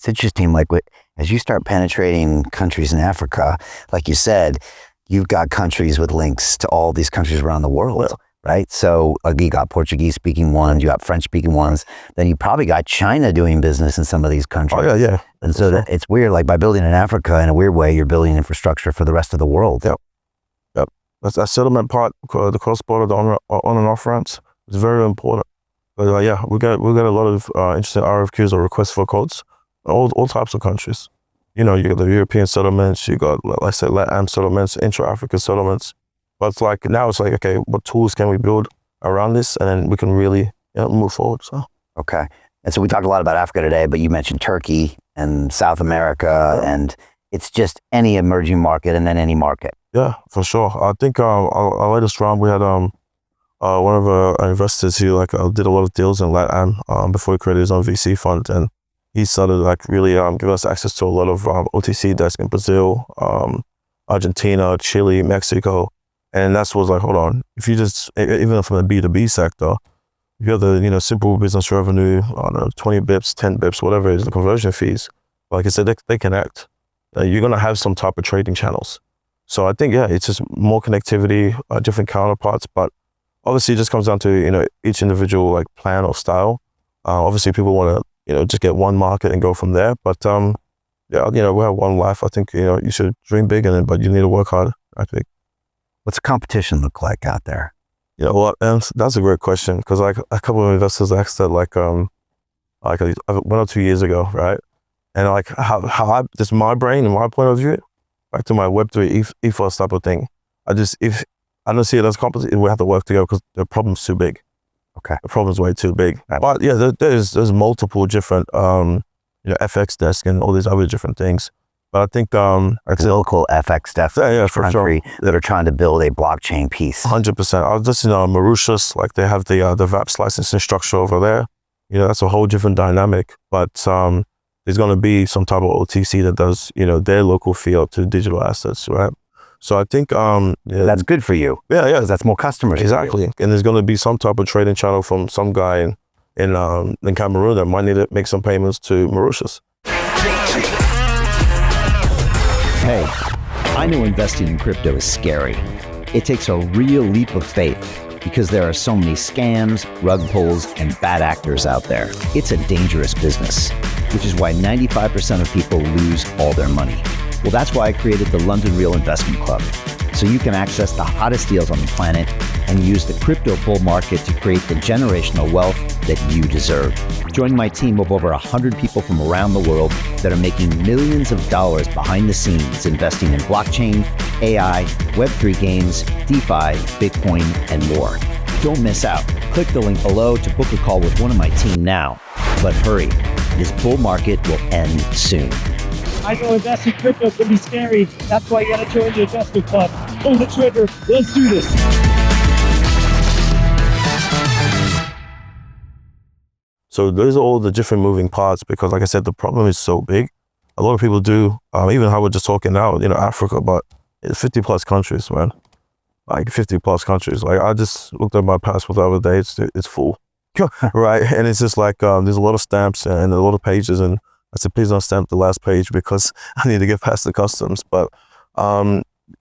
it's interesting, like as you start penetrating countries in Africa, like you said, you've got countries with links to all these countries around the world, right? So you got Portuguese speaking ones, you got French speaking ones, then you probably got China doing business in some of these countries. Oh yeah. And so it's weird, like by building in Africa, in a weird way, you're building infrastructure for the rest of the world. Yep. That's that settlement part, the cross-border, the on and off ramps is very important. But yeah, we got a lot of interesting RFQs or requests for quotes, all types of countries. You know, you got the European settlements, you got, like I said, LATAM settlements, intra-Africa settlements. But it's like, now it's like, okay, what tools can we build around this? And then we can really move forward, so. Okay. And so we talked a lot about Africa today, but you mentioned Turkey and South America, and it's just any emerging market and then any market. Yeah, for sure. I think our latest round, we had one of our investors who did a lot of deals in LATAM before he created his own VC fund, and he started really giving us access to a lot of OTC desks in Brazil, Argentina, Chile, Mexico, and that's what's like, hold on, if you just, even from the B2B sector, if you have the simple business revenue, I don't know, 20 bips, 10 bips, whatever it is, the conversion fees, like I said, they connect. You're gonna have some type of trading channels. So I think, it's just more connectivity, different counterparts, but obviously it just comes down to, each individual plan or style. Obviously people want to, just get one market and go from there. But we have one life. I think, you should dream big in it, but you need to work hard, I think. What's the competition look like out there? You know what, and that's a great question, because a couple of investors asked that 1 or 2 years ago, right? And how just my brain and my point of view, back to my Web3 ethos type of thing. If I don't see it as competition, we have to work together because the problem's too big. Okay. The problem's way too big. Right. But yeah, there's multiple different FX desks and all these other different things. But I think local FX desks for sure, that are trying to build a blockchain piece. 100%. I was just in Mauritius, they have the VAPS licensing structure over there. That's a whole different dynamic. But there's going to be some type of OTC that does their local field to digital assets, right? So I think that's good for you. Yeah, that's more customers. Exactly. And there's going to be some type of trading channel from some guy in Cameroon that might need to make some payments to Mauritius. Hey, I know investing in crypto is scary. It takes a real leap of faith because there are so many scams, rug pulls, and bad actors out there. It's a dangerous business, which is why 95% of people lose all their money. Well, that's why I created the London Real Investment Club, so you can access the hottest deals on the planet and use the crypto bull market to create the generational wealth that you deserve. Join my team of over 100 people from around the world that are making millions of dollars behind the scenes investing in blockchain, AI, Web3 games, DeFi, Bitcoin, and more. Don't miss out. Click the link below to book a call with one of my team now. But hurry, this bull market will end soon. I know investing in crypto can be scary. That's why you gotta join the investment club. Pull the trigger. Let's do this. So those are all the different moving parts, because like I said, the problem is so big. A lot of people do, even how we're just talking now, Africa, but it's 50 plus countries, man. 50 plus countries. I just looked at my passport the other day, it's full. Right? And it's just there's a lot of stamps and a lot of pages, and I said, please don't stamp the last page because I need to get past the customs. But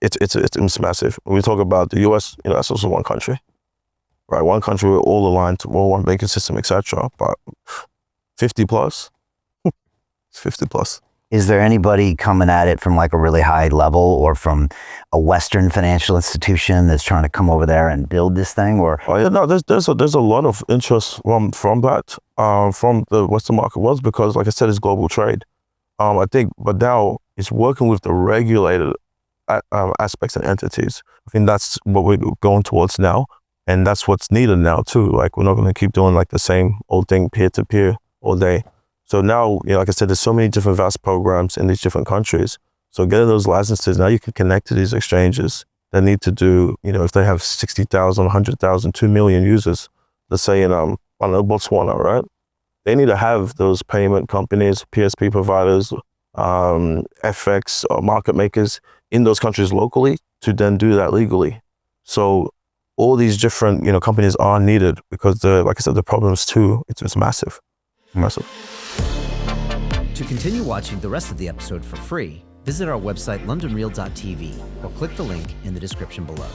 it's massive. When we talk about the US, that's also one country, right? One country, we're all aligned to one banking system, etc. But 50 plus, it's 50 plus. Is there anybody coming at it from a really high level, or from a Western financial institution that's trying to come over there and build this thing? Or there's a lot of interest from that from the Western market world, because like I said, it's global trade. I think, but now it's working with the regulated aspects and entities. I think that's what we're going towards now, and that's what's needed now too. We're not going to keep doing the same old thing, peer to peer, all day. So now, like I said, there's so many different vast programs in these different countries. So getting those licenses, now you can connect to these exchanges that need to do, if they have 60,000, 100,000, 2 million users, let's say in, Botswana, right? They need to have those payment companies, PSP providers, FX or market makers in those countries locally to then do that legally. So all these different, companies are needed, because like I said, the problem is too, it's massive, massive. To continue watching the rest of the episode for free, visit our website londonreal.tv or click the link in the description below.